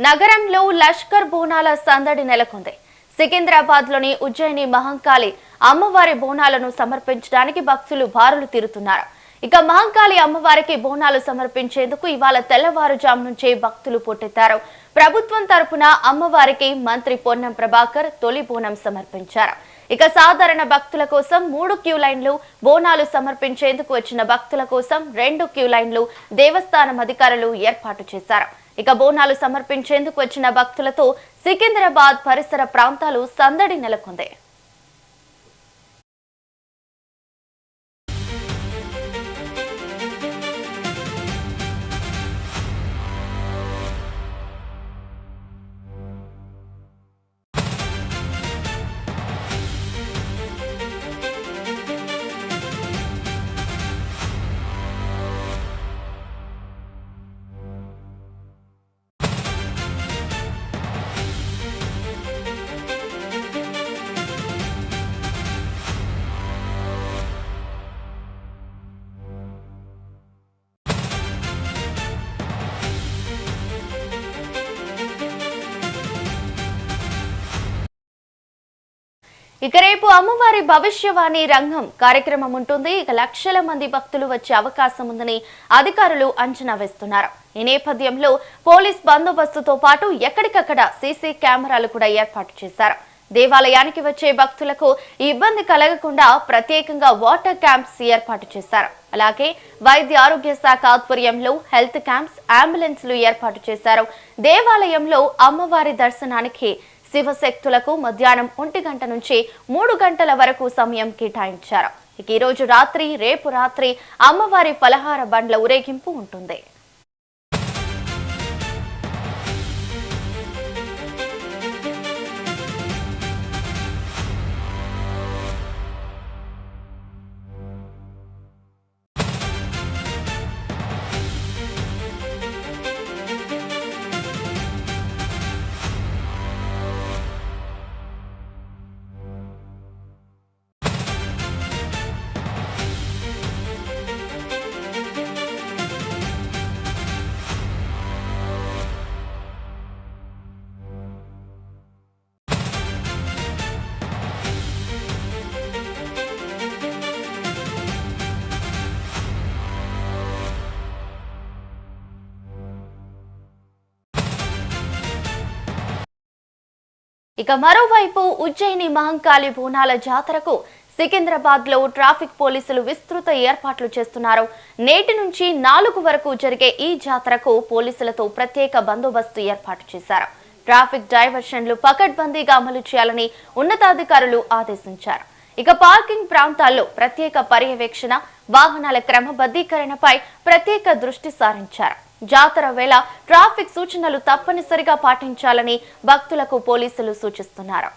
నగరంలో లష్కర్ బోనాల సందడి నెలకొంది. సికింద్రాబాద్లోని ఉజ్జయిని మహంకాళి అమ్మవారి బోనాలను సమర్పించడానికి భక్తులు బారులు తీరుతున్నారు. ఇక మహంకాళి అమ్మవారికి బోనాలు సమర్పించేందుకు ఇవాళ తెల్లవారుజాము నుంచే భక్తులు పోటెత్తారు. ప్రభుత్వం తరపున అమ్మవారికి మంత్రి పొన్నం ప్రభాకర్ తొలి బోనం సమర్పించారు. ఇక సాధారణ భక్తుల కోసం 3 క్యూ లైన్లు, బోనాలు సమర్పించేందుకు వచ్చిన భక్తుల కోసం 2 క్యూ లైన్లు దేవస్థానం అధికారులు ఏర్పాటు చేశారు. ఇక బోనాలు సమర్పించేందుకు వచ్చిన భక్తులతో సికింద్రాబాద్ పరిసర ప్రాంతాలు సందడి నెలకొంది. ఇక రేపు అమ్మవారి భవిష్యవాణి రంగం కార్యక్రమం ఉంటుంది. ఇక లక్షల మంది భక్తులు వచ్చే అవకాశం ఉందని అధికారులు అంచనా వేస్తున్నారు. ఈ నేపథ్యంలో పోలీస్ బందోబస్తుతో పాటు ఎక్కడికక్కడ సీసీ కెమెరాలు కూడా ఏర్పాటు చేశారు. దేవాలయానికి వచ్చే భక్తులకు ఇబ్బంది కలగకుండా ప్రత్యేకంగా వాటర్ క్యాంప్స్ ఏర్పాటు చేశారు. అలాగే వైద్య ఆరోగ్య శాఖ ఆధ్వర్యంలో హెల్త్ క్యాంప్స్, అంబులెన్స్లు ఏర్పాటు చేశారు. దేవాలయంలో అమ్మవారి దర్శనానికి శివశక్తులకు మధ్యాహ్నం 1 గంట నుంచి 3 గంటల వరకు సమయం కేటాయించారు. ఇక ఈ రోజు రాత్రి, రేపు రాత్రి అమ్మవారి ఫలహార బండ్ల ఊరేగింపు ఉంటుంది. ఇక మరోవైపు ఉజ్జయిని మహంకాళి బోనాల జాతరకు సికింద్రాబాద్ లో ట్రాఫిక్ పోలీసులు విస్తృత ఏర్పాట్లు చేస్తున్నారు. నేటి నుంచి 4 వరకు జరిగే ఈ జాతరకు పోలీసులతో ప్రత్యేక బందోబస్తు ఏర్పాటు చేశారు. ట్రాఫిక్ డైవర్షన్లు పకడ్బందీగా అమలు చేయాలని ఉన్నతాధికారులు ఆదేశించారు. ఇక పార్కింగ్ ప్రాంతాల్లో ప్రత్యేక పర్యవేక్షణ, వాహనాల క్రమబద్ధీకరణపై ప్రత్యేక దృష్టి సారించారు. జాతర వేళ ట్రాఫిక్ సూచనలు తప్పనిసరిగా పాటించాలని భక్తులకు పోలీసులు సూచిస్తున్నారు.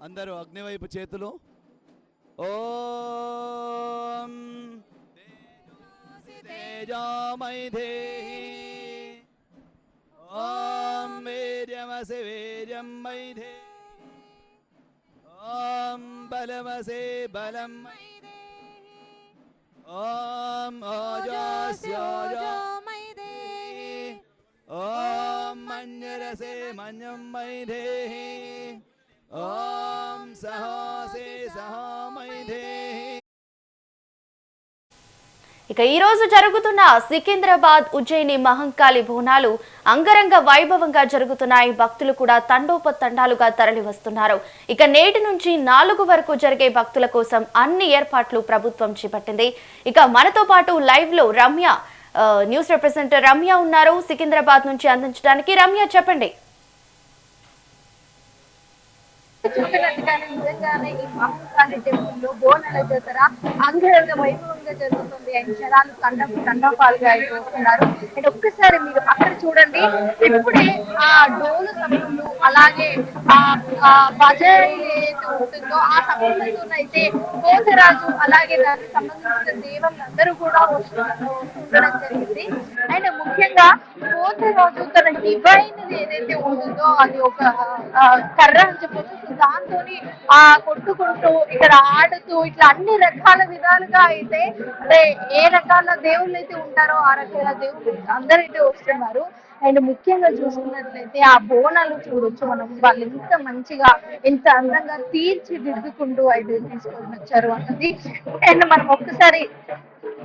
అందరూ అగ్నివైపు చేతులు. ఓం तेजोमयि देहि ॐ वीर्यमसि वीर्यं मयि देहि ॐ बलमसि बलं मयि देहि ॐ ओजस्योजो मयि देहि ॐ मन्यरसे मन्यं मयि देहि ॐ सहोऽसि सहो मयि देहि। ఇక ఈ రోజు జరుగుతున్న సికింద్రాబాద్ ఉజ్జయిని మహంకాళి బోనాలు అంగరంగ వైభవంగా జరుగుతున్నాయి. భక్తులు కూడా తండోపతండాలుగా తరలి వస్తున్నారు. ఇక నేటి నుంచి 4 వరకు జరిగే భక్తుల కోసం అన్ని ఏర్పాట్లు ప్రభుత్వం చేపట్టింది. ఇక మనతో పాటు లైవ్ లో రమ్య న్యూస్ రిప్రజెంటేటివ్ రమ్య ఉన్నారు సికింద్రాబాద్ నుంచి అందించడానికి. రమ్య చెప్పండి. చూపినట్టుగానే నిజంగానే ఈ మహంకాళి టెంపుల్లో బోనాల జాతర అంగరంగ వైభవంగా జరుగుతుంది. అండ్ జనాలు తండోపాలుగా అయితే వస్తున్నారు. అండ్ ఒక్కసారి మీరు అక్కడ చూడండి, ఇప్పుడే ఆ డోలు సభలు అలాగే ఆ బజాయి ఏదైతే ఉంటుందో ఆ సభలతోనైతే పోతరాజు అలాగే దానికి సంబంధించిన దేవుళ్ళందరూ కూడా ఉండడం జరిగింది. అండ్ ముఖ్యంగా పోతరాజు తన డివైన్ ఏదైతే ఉంటుందో అది ఒక కర్ర అని చెప్పొచ్చు. దాంతో కొట్టుకుంటూ ఇక్కడ ఆడుతూ ఇట్లా అన్ని రకాల విధాలుగా అయితే అంటే ఏ రకాల దేవుళ్ళు అయితే ఉంటారో ఆ రకాల దేవుళ్ళు అందరైతే వస్తున్నారు. అండ్ ముఖ్యంగా చూసుకున్నట్లయితే ఆ బోనాలు చూడొచ్చు మనం, వాళ్ళు ఎంత మంచిగా ఎంత అందంగా తీర్చిదిద్దుకుంటూ అయితే తీసుకొని వచ్చారు అన్నది. అండ్ మనం ఒక్కసారి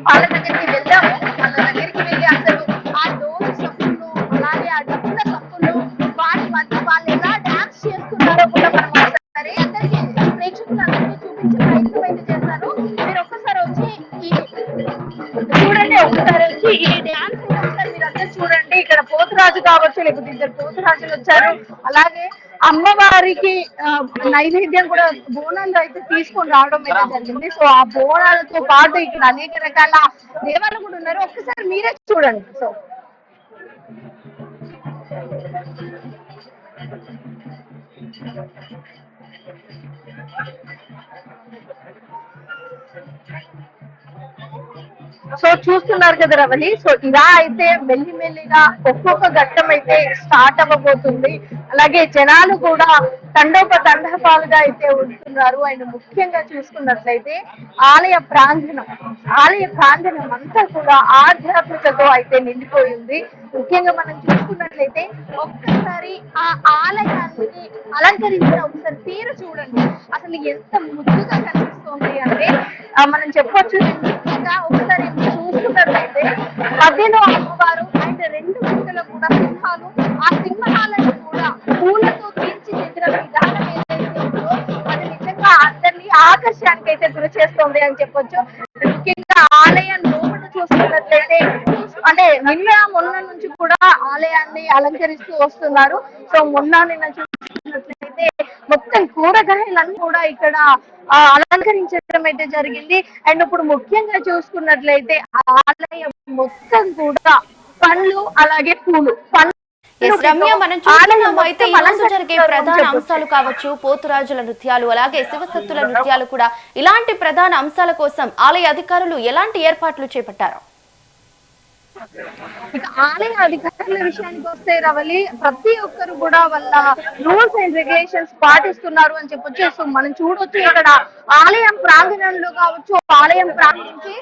వాళ్ళ దగ్గరికి వెళ్దాము. వాళ్ళ దగ్గరికి వెళ్ళి అసలు ఆ డోలు సప్పులు అలాగే ఆ డబ్బుల సప్పులు వాటి మధ్య వాళ్ళు ఎలా డాన్స్ చేస్తున్నారో కూడా మనం ఒకసారి అందరికి ప్రేక్షకులందరికీ చూపించే ప్రయత్నం అయితే చేస్తారు. మీరు ఒక్కసారి వచ్చి ఈ చూడండి, ఒకసారి వచ్చి ఈ డాన్స్ ఒకసారి మీరు అందరు చూడండి. ఇక్కడ పోతురాజు కావచ్చు, లేకపోతే 2 పోతురాజులు వచ్చారు. అలాగే అమ్మవారికి నైవేద్యం కూడా బోనాలు అయితే తీసుకొని రావడం అయితే జరిగింది. సో ఆ బోనాలతో పాటు ఇక్కడ అనేక రకాల దేవాలు కూడా ఉన్నారు. ఒక్కసారి మీరే చూడండి. సో సో చూస్తున్నారు కదా రవలి. సో ఇలా అయితే మెల్లిమెల్లిగా ఒక్కొక్క ఘట్టం అయితే స్టార్ట్ అవ్వబోతుంది. అలాగే జనాలు కూడా తండోపతండపాలుగా అయితే ఉంటున్నారు. అండ్ ముఖ్యంగా చూసుకున్నట్లయితే ఆలయ ప్రాంగణం అంతా కూడా ఆధ్యాత్మికతో అయితే నిండిపోయింది. ముఖ్యంగా మనం చూసుకున్నట్లయితే ఒక్కసారి ఆ ఆలయాన్ని అలంకరించిన ఒకసారి తీరు చూడండి, అసలు ఎంత ముద్దుగా కనిపిస్తుంది అంటే మనం చెప్పొచ్చు. ముఖ్యంగా ఒకసారి చూసుకున్నట్లయితే మధ్యలో అమ్మవారు అండ్ 2 దిక్కులో కూడా సింహాలు, ఆ సింహాలను కూడా పూలతో తీర్చిదిద్దిన విధానం ఏదైతే ఉందో అది నిజంగా అందరినీ ఆకర్షణకి అయితే గురి చేస్తుంది అని చెప్పొచ్చు. ముఖ్యంగా ఆలయం లోపల చూసుకున్నట్లయితే అంటే మొన్న నుంచి కూడా ఆలయాన్ని అలంకరిస్తూ వస్తున్నారు. సో నిన్న చూసుకున్నట్లయితే మొత్తం కూరగాయలన్నీ కూడా ఇక్కడ అలంకరించడం అయితే జరిగింది. అండ్ ఇప్పుడు ముఖ్యంగా చూసుకున్నట్లయితే ఆలయం మొత్తం కూడా పండ్లు అలాగే పూలు రమ్య, మనం చూస్తున్నాము. అయితే ఈ రోజు జరిగే ప్రధాన అంశాలు కావచ్చు, పోతురాజుల నృత్యాలు అలాగే శివశక్తుల నృత్యాలు కూడా, ఇలాంటి ప్రధాన అంశాల కోసం ఆలయ అధికారులు ఎలాంటి ఏర్పాట్లు చేపట్టారు? ఇక ఆలయ అధికారుల విషయానికి వస్తే రవలి, ప్రతి ఒక్కరు కూడా వాళ్ళ రూల్స్ అండ్ రెగ్యులేషన్స్ పాటిస్తున్నారు అని చెప్పొచ్చు. సో మనం చూడొచ్చు ఇక్కడ ఆలయం ప్రాంగణంలో కావచ్చు, ఆలయం ప్రాంగణంకి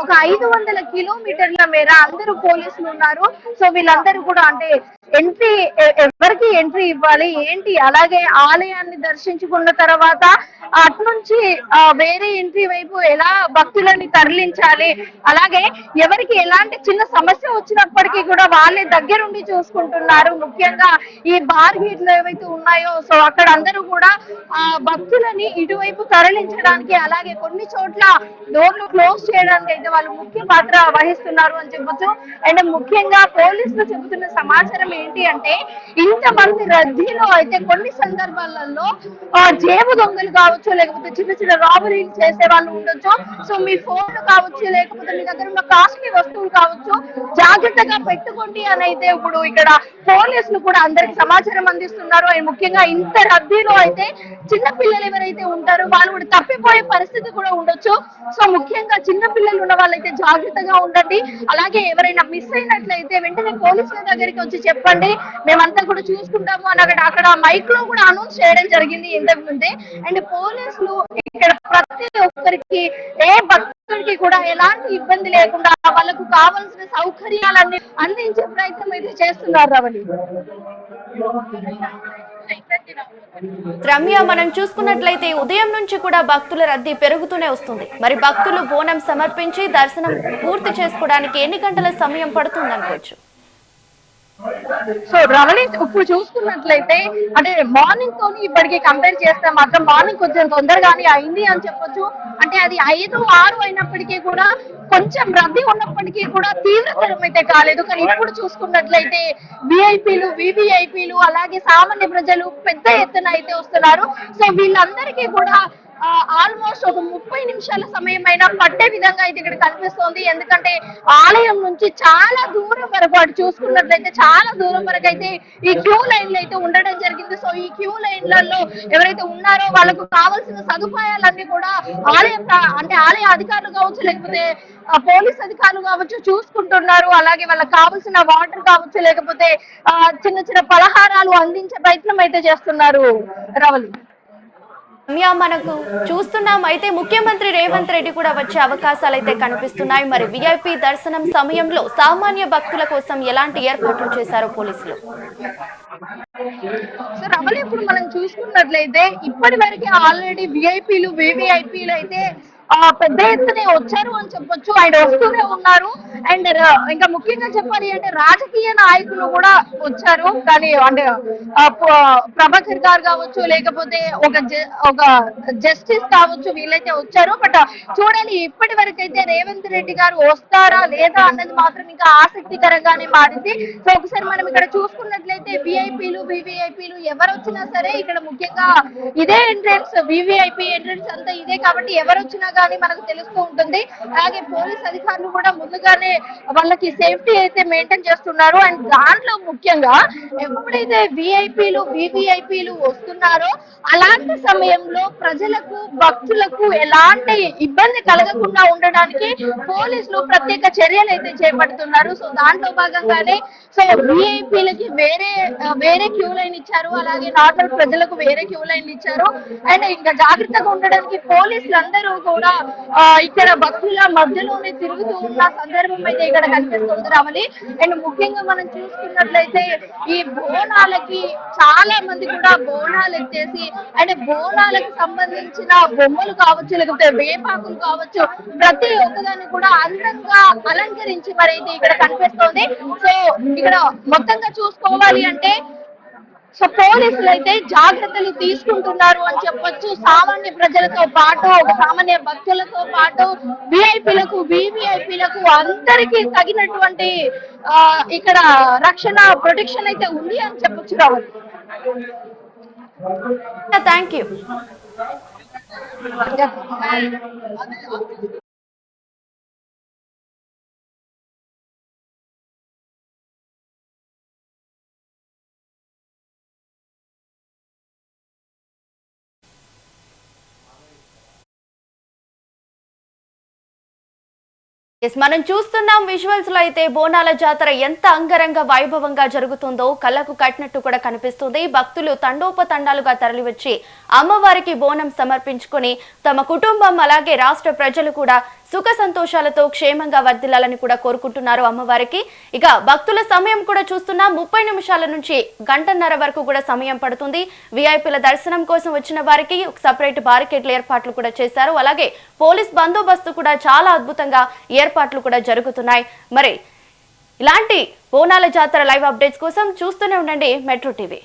ఒక 500 కిలోమీటర్ల మేర అందరూ పోలీసులు ఉన్నారు. సో వీళ్ళందరూ కూడా అంటే ఎవరికి ఎంట్రీ ఇవ్వాలి ఏంటి, అలాగే ఆలయాన్ని దర్శించుకున్న తర్వాత అట్నుంచి వేరే ఎంట్రీ వైపు ఎలా భక్తులని తరలించాలి, అలాగే ఎవరికి ఎలాంటి చిన్న సమస్య వచ్చినప్పటికీ కూడా వాళ్ళే దగ్గరుండి చూసుకుంటున్నారు. ముఖ్యంగా ఈ బార్ గేట్లు ఏవైతే ఉన్నాయో సో అక్కడ అందరూ కూడా భక్తులని ఇటువైపు తరలించడానికి అలాగే కొన్ని చోట్ల డోర్లు క్లోజ్ చేయడానికి అయితే వాళ్ళు ముఖ్య పాత్ర వహిస్తున్నారు అని చెప్పొచ్చు. అండ్ ముఖ్యంగా పోలీసులు చెబుతున్న సమాచారం ఏంటి అంటే ఇంతమంది రద్దీలో అయితే కొన్ని సందర్భాలలో జేబు దొంగలు కావచ్చు, లేకపోతే చిన్న చిన్న రాబరీలు చేసే వాళ్ళు ఉండొచ్చు. సో మీ ఫోన్లు కావచ్చు, లేకపోతే మీ దగ్గర ఉన్న కాస్ట్లీ వస్తువులు కావచ్చు జాగ్రత్తగా పెట్టుకోండి అని అయితే ఇప్పుడు ఇక్కడ పోలీసులు కూడా అందరికి సమాచారం అందిస్తున్నారు. అండ్ ముఖ్యంగా ఇంత రద్దీలో అయితే చిన్న పిల్లలు ఎవరైతే ఉంటారో వాళ్ళు కూడా తప్పిపోయే పరిస్థితి కూడా ఉండొచ్చు. సో ముఖ్యంగా చిన్న పిల్లలు ఉన్న వాళ్ళైతే జాగ్రత్తగా ఉండండి. అలాగే ఎవరైనా మిస్ అయినట్లయితే వెంటనే పోలీసుల దగ్గరికి వచ్చి చెప్పండి, మేమంతా కూడా చూసుకుంటాము అని అక్కడ మైక్ లో కూడా అనౌన్స్ చేయడం జరిగింది ఇంతకు ముందే. అండ్ పోలీసులు ఇక్కడ ప్రతి ఒక్కరికి ఏ భక్తుడికి కూడా ఎలాంటి ఇబ్బంది లేకుండా వాళ్ళకు కావాల్సిన సౌకర్యాలన్నీ అందించే ప్రయత్నం అయితే చేస్తున్నారు. రవళి, రమ్య, మనం చూసుకున్నట్లయితే ఉదయం నుంచి కూడా భక్తుల రద్దీ పెరుగుతూనే వస్తుంది. మరి భక్తులు బోనం సమర్పించి దర్శనం పూర్తి చేసుకోవడానికి ఎన్ని గంటల సమయం పడుతుంది అనుకోవచ్చు? సో రవళి, ఇప్పుడు చూసుకున్నట్లయితే అంటే మార్నింగ్ తోని ఇప్పటికి కంపేర్ చేస్తే మాత్రం మార్నింగ్ కొంచెం తొందరగానే అయింది అని చెప్పొచ్చు. అంటే అది 5, 6 అయినప్పటికీ కూడా కొంచెం రద్దీ ఉన్నప్పటికీ కూడా తీవ్రతరం అయితే కాలేదు. కానీ ఇప్పుడు చూసుకున్నట్లయితే విఐపీలు, వివిఐపీలు అలాగే సామాన్య ప్రజలు పెద్ద ఎత్తున అయితే వస్తున్నారు. సో వీళ్ళందరికీ కూడా ఆల్మోస్ట్ ఒక 30 నిమిషాల సమయం అయినా పట్టే విధంగా అయితే ఇక్కడ కనిపిస్తోంది. ఎందుకంటే ఆలయం నుంచి చాలా దూరం వరకు అటు చూసుకున్నట్లయితే చాలా దూరం వరకు అయితే ఈ క్యూ లైన్లు అయితే ఉండడం జరిగింది. సో ఈ క్యూ లైన్లలో ఎవరైతే ఉన్నారో వాళ్ళకు కావాల్సిన సదుపాయాలన్నీ కూడా ఆలయ అధికారులు కావచ్చు, లేకపోతే పోలీస్ అధికారులు కావచ్చు చూసుకుంటున్నారు. అలాగే వాళ్ళకి కావాల్సిన వాటర్ కావచ్చు, లేకపోతే చిన్న చిన్న పలహారాలు అందించే ప్రయత్నం అయితే చేస్తున్నారు. రవళి, మనకు చూస్తున్నాం అయితే ముఖ్యమంత్రి రేవంత్ రెడ్డి కూడా వచ్చే అవకాశాలు అయితే కనిపిస్తున్నాయి. మరి విఐపి దర్శనం సమయంలో సామాన్య భక్తుల కోసం ఎలాంటి ఏర్పాట్లు చేశారో పోలీసులు? సో రమలి, ఇప్పుడు మనం చూసుకున్నట్లయితే ఇప్పటి వరకే ఆల్రెడీ విఐపీలు, వివిఐపీలు అయితే పెద్ద ఎత్తునే వచ్చారు అని చెప్పొచ్చు. ఆయన వస్తూనే ఉన్నారు. అండ్ ఇంకా ముఖ్యంగా చెప్పాలి అంటే రాజకీయ నాయకులు కూడా వచ్చారు. కానీ అంటే ప్రభాకర్ గారు కావచ్చు, లేకపోతే ఒక జస్టిస్ కావచ్చు, వీళ్ళైతే వచ్చారు. బట్ చూడాలి ఇప్పటి వరకు అయితే రేవంత్ రెడ్డి గారు వస్తారా లేదా అన్నది మాత్రం ఇంకా ఆసక్తికరంగానే మారింది. సో ఒకసారి మనం ఇక్కడ చూసుకున్నట్లయితే విఐపీలు, వివిఐపీలు ఎవరు వచ్చినా సరే ఇక్కడ ముఖ్యంగా ఇదే ఎంట్రెన్స్, వివిఐపీ ఎంట్రెన్స్ అంతా ఇదే కాబట్టి ఎవరు వచ్చినా కానీ మనకు తెలుస్తూ ఉంటుంది. అలాగే పోలీస్ అధికారులు కూడా ముందుగానే వాళ్ళకి సేఫ్టీ అయితే మెయింటైన్ చేస్తున్నారు. అండ్ దాంట్లో ముఖ్యంగా ఎప్పుడైతే విఐపీలు, వివిఐపీలు వస్తున్నారో అలాంటి సమయంలో ప్రజలకు, భక్తులకు ఎలాంటి ఇబ్బంది కలగకుండా ఉండడానికి పోలీసులు ప్రత్యేక చర్యలు అయితే చేపడుతున్నారు. సో దాంట్లో భాగంగానే సో విఐపీలకి వేరే క్యూ లైన్ ఇచ్చారు, అలాగే నార్మల్ ప్రజలకు వేరే క్యూ లైన్ ఇచ్చారు. అండ్ ఇంకా జాగ్రత్తగా ఉండడానికి పోలీసులు అందరూ కూడా ఇక్కడ భక్తుల మధ్యలోనే తిరుగుతూ ఉన్న సందర్భం అయితే ఇక్కడ కనిపిస్తుంది రామలి. అండ్ ముఖ్యంగా మనం చూసుకున్నట్లయితే ఈ బోనాలకి చాలా మంది కూడా బోనాలు ఎత్తేసి అండ్ బోనాలకు సంబంధించిన బొమ్మలు కావచ్చు, లేకపోతే వేపాకులు కావచ్చు, ప్రతి ఒక్కదాన్ని కూడా అందంగా అలంకరించి మరైతే ఇక్కడ కనిపిస్తోంది. సో ఇక్కడ మొత్తంగా చూసుకోవాలి అంటే సో పోలీసులు అయితే జాగ్రత్తలు తీసుకుంటున్నారు అని చెప్పొచ్చు. సామాన్య ప్రజలతో పాటు, సామాన్య భక్తులతో పాటు విఐపీలకు, వివిఐపీలకు అందరికీ తగినటువంటి ఇక్కడ రక్షణ, ప్రొటెక్షన్ అయితే ఉంది అని చెప్పొచ్చు. రావాలి, థ్యాంక్ యూ. మనం చూస్తున్నాం విజువల్స్ లో అయితే బోనాల జాతర ఎంత అంగరంగ వైభవంగా జరుగుతుందో కళ్ళకు కట్టినట్టు కూడా కనిపిస్తుంది. భక్తులు తండోపతండాలుగా తరలివచ్చి అమ్మవారికి బోనం సమర్పించుకొని తమ కుటుంబం అలాగే రాష్ట్ర ప్రజలు కూడా సుఖ సంతోషాలతో క్షేమంగా వర్ధిల్లాలని కూడా కోరుకుంటున్నారు అమ్మవారికి. ఇక భక్తుల సమయం కూడా చూస్తున్నాం, 30 నిమిషాల నుంచి గంటన్నర వరకు కూడా సమయం పడుతుంది. విఐపీల దర్శనం కోసం వచ్చిన వారికి సపరేట్ బారికేడ్ల ఏర్పాట్లు కూడా చేశారు. అలాగే పోలీస్ బందోబస్తు కూడా చాలా అద్భుతంగా ఏర్పాట్లు కూడా జరుగుతున్నాయి. మరి ఇలాంటి బోనాల జాతర లైవ్ అప్డేట్స్ కోసం చూస్తూనే ఉండండి మెట్రో టీవీ.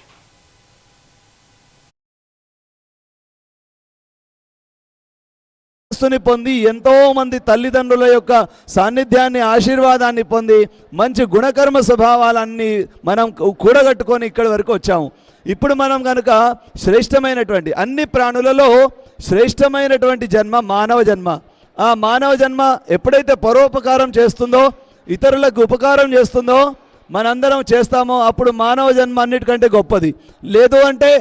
పొంది ఎంతో మంది తల్లిదండ్రుల యొక్క సాన్నిధ్యాన్ని, ఆశీర్వాదాన్ని పొంది మంచి గుణకర్మ స్వభావాలన్నీ మనం కూడగట్టుకొని ఇక్కడి వరకు వచ్చాము. ఇప్పుడు మనం కనుక శ్రేష్టమైనటువంటి అన్ని ప్రాణులలో శ్రేష్టమైనటువంటి జన్మ మానవ జన్మ. ఆ మానవ జన్మ ఎప్పుడైతే పరోపకారం చేస్తుందో, ఇతరులకు ఉపకారం చేస్తుందో, మనందరం చేస్తామో అప్పుడు మానవ జన్మ అన్నిటికంటే గొప్పది. లేదు అంటే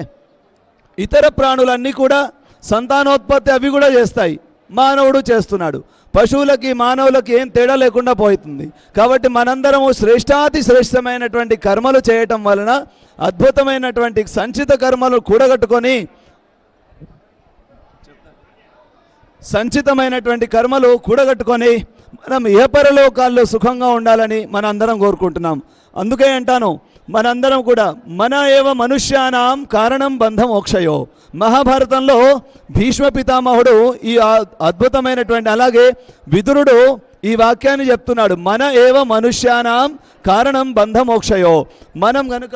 ఇతర ప్రాణులన్నీ కూడా సంతానోత్పత్తి అవి కూడా చేస్తాయి, మానవుడు చేస్తున్నాడు. పశువులకి మానవులకి ఏం తేడా లేకుండా పోతుంది. కాబట్టి మనందరము శ్రేష్టాతి శ్రేష్టమైనటువంటి కర్మలు చేయటం వలన అద్భుతమైనటువంటి సంచిత కర్మలు కూడగట్టుకొని సంచితమైనటువంటి కర్మలు కూడగట్టుకొని మనం ఏ పరలోకాల్లో సుఖంగా ఉండాలని మనందరం కోరుకుంటున్నాం. అందుకే అంటాను, మనందరం కూడా మన ఏవ మనుష్యానాం కారణం బంధ మోక్షయో. మహాభారతంలో భీష్మ పితామహుడు ఈ అద్భుతమైనటువంటి, అలాగే విదురుడు ఈ వాక్యాన్ని చెప్తున్నాడు, మన ఏవ మనుష్యానాం కారణం బంధ మోక్షయో. మనం గనుక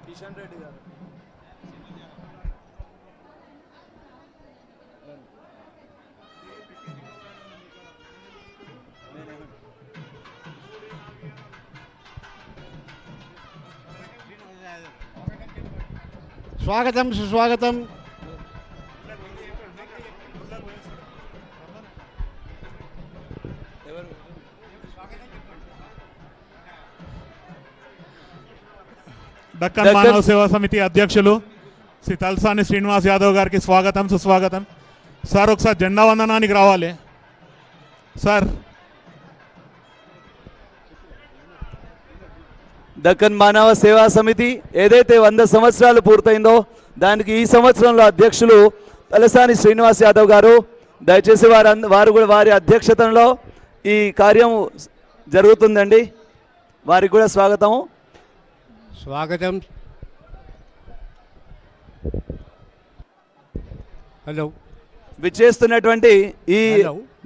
కిషన్ రెడ్డి గారు స్వాగతం, సుస్వాగతం. దక్కన్ మానవ సేవా సమితి అధ్యక్షులు శ్రీ తలసాని శ్రీనివాస్ యాదవ్ గారికి స్వాగతం, సుస్వాగతం. సార్ ఒకసారి జెండా వందనానికి రావాలి సార్. దక్కన్ మానవ సేవా సమితి ఏదైతే 100 సంవత్సరాలు పూర్తయిందో దానికి ఈ సంవత్సరంలో అధ్యక్షులు తలసాని శ్రీనివాస్ యాదవ్ గారు. దయచేసి వారు కూడా వారి అధ్యక్షతలో ఈ కార్యం జరుగుతుందండి. వారికి కూడా స్వాగతము. స్వాగతం. హలో. విచ్చేస్తున్నటువంటి ఈ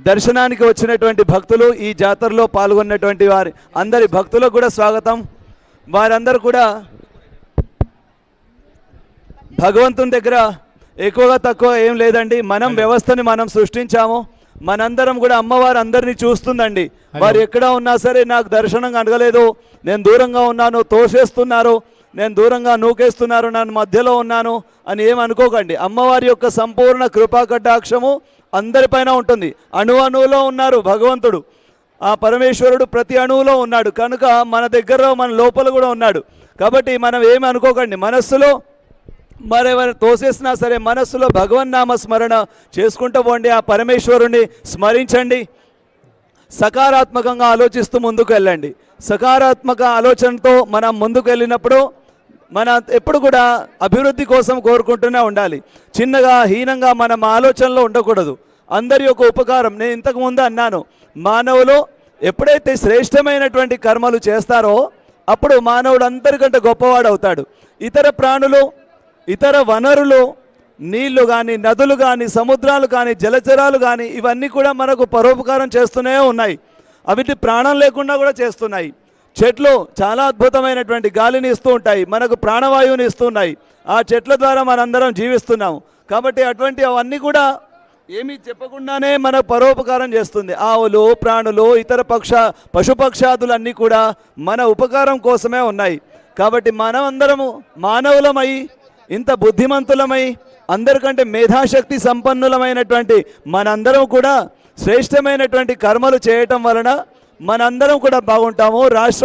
దర్శనానికి వచ్చినటువంటి భక్తులు, ఈ జాతరలో పాల్గొన్నటువంటి వారి అందరి భక్తులకు కూడా స్వాగతం. వారందరూ కూడా భగవంతుని దగ్గర ఎక్కువగా తక్కువ ఏం లేదండి. మనం వ్యవస్థని మనం సృష్టించాము. మనందరం కూడా అమ్మవారు అందరినీ చూస్తుందండి. వారు ఎక్కడ ఉన్నా సరే నాకు దర్శనం కలగలేదు, నేను దూరంగా ఉన్నాను, తోసేస్తున్నారు, నేను దూరంగా నూకేస్తున్నారు, నన్ను మధ్యలో ఉన్నాను అని ఏమనుకోకండి. అమ్మవారి యొక్క సంపూర్ణ కృపా కటాక్షము అందరిపైన ఉంటుంది. అణువులో ఉన్నారు భగవంతుడు, ఆ పరమేశ్వరుడు ప్రతి అణువులో ఉన్నాడు కనుక మన దగ్గర మన లోపల కూడా ఉన్నాడు. కాబట్టి మనం ఏమి అనుకోకండి, మనస్సులో మరెవరు తోసేసినా సరే మనస్సులో భగవన్నామ స్మరణ చేసుకుంటూ పోండి, ఆ పరమేశ్వరుణ్ణి స్మరించండి, సకారాత్మకంగా ఆలోచిస్తూ ముందుకు వెళ్ళండి. సకారాత్మక ఆలోచనతో మనం ముందుకు వెళ్ళినప్పుడు మన ఎప్పుడు కూడా అభివృద్ధి కోసం కోరుకుంటూనే ఉండాలి. చిన్నగా హీనంగా మనం ఆలోచనలో ఉండకూడదు. అందరి యొక్క ఉపకారం, నేను ఇంతకుముందు అన్నాను, మానవులు ఎప్పుడైతే శ్రేష్టమైనటువంటి కర్మలు చేస్తారో అప్పుడు మానవుడు అందరికంటే గొప్పవాడు అవుతాడు. ఇతర ప్రాణులు, ఇతర వనరులు, నీళ్లు కానీ, నదులు కానీ, సముద్రాలు కానీ, జలచరాలు కానీ ఇవన్నీ కూడా మనకు పరోపకారం చేస్తూనే ఉన్నాయి. అవిటి ప్రాణం లేకుండా కూడా చేస్తున్నాయి. చెట్లు చాలా అద్భుతమైనటువంటి గాలిని ఇస్తూ ఉంటాయి, మనకు ప్రాణవాయువుని ఇస్తున్నాయి. ఆ చెట్ల ద్వారా మనందరం జీవిస్తున్నాము. కాబట్టి అటువంటి అవన్నీ కూడా ఏమీ చెప్పకుండానే మన పరోపకారం చేస్తుంది. ఆవులు, ప్రాణులు, ఇతర పశుపక్షాదులన్నీ కూడా మన ఉపకారం కోసమే ఉన్నాయి. కాబట్టి మనమందరము మానవులమై, ఇంత బుద్ధిమంతులమై, అందరికంటే మేధాశక్తి సంపన్నులమైనటువంటి మనందరం కూడా శ్రేష్టమైనటువంటి కర్మలు చేయటం వలన మనందరం కూడా బాగుంటాము. రాష్ట్రం